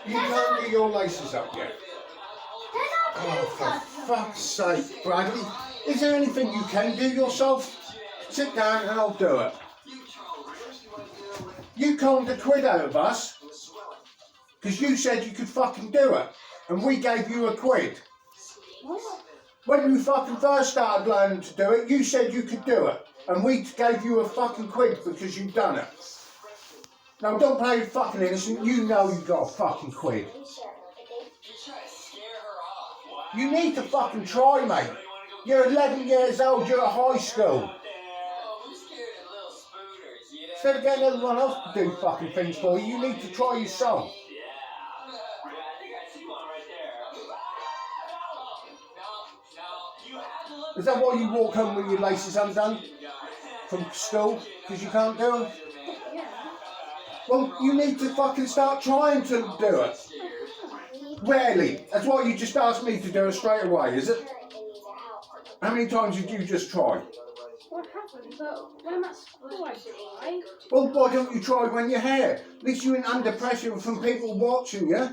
You can't get your laces up yet. Oh, for fuck's sake, Bradley. Is there anything you can do yourself? Sit down and I'll do it. You conned a quid out of us because you said you could fucking do it. And we gave you a quid. When you fucking first started learning to do it, you said you could do it. And we gave you a fucking quid because you've done it. Now don't play fucking innocent, you know you got a fucking quid. You need to fucking try, mate. You're 11 years old, you're at high school. Instead of getting everyone else to do fucking things for you, you need to try yourself. Is that why you walk home with your laces undone from school? Because you can't do them? Well, you need to fucking start trying to do it. Rarely. That's why you just asked me to do it straight away, is it? How many times did you just try? What happened? But when I'm at school, I try. Well, why don't you try when you're here? At least you ain't under pressure from people watching you.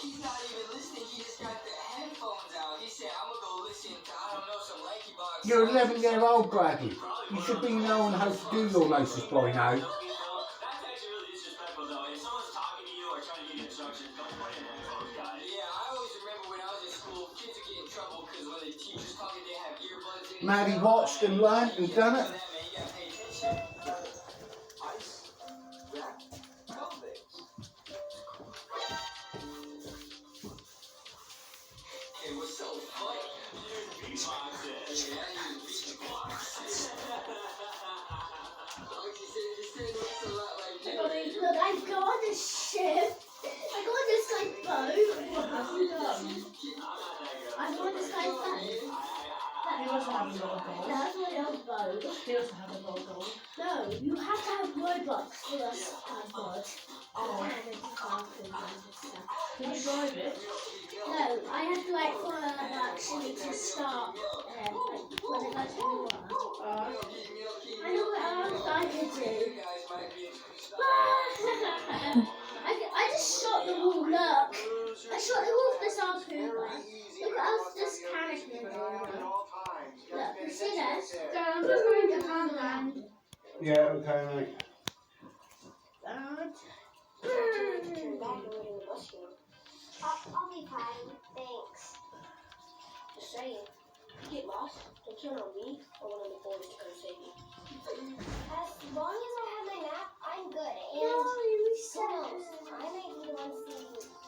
He's not even listening. He just got the headphones out. He said, I'm gonna go listen to, I don't know, some lanky box. You're 11-year-old, Bradley. You should be knowing how to do your laces by now. That's actually really disrespectful, though. If someone's talking to you or trying to give you instructions, don't put in headphones, guys. Yeah, I always remember when I was in school, kids would get in trouble because when the teacher's talking, they have earbuds in. Maddie watched and learned and done it. You gotta pay attention. It was so funny. You beatboxes. Yeah, you beatboxes. Like you said, it looks a lot like you. Look, I've got a ship. I got this like boat. I got this like boat. He also has a gold. That's my old boat. He also has a gold. No, you have to have Robux for us to have God. Oh. Can you drive it? No, I have to wait for actually to start like, when it goes to the water. I know what else I could do. I just shot the wall, look. I shot the wall with this harpoon. Look what else this cannon can do. Look, you see this? So I'm just going to hand land. Yeah, okay, mate. Dad. I'll be fine, thanks. Just saying, if you get lost, don't count on me or one of the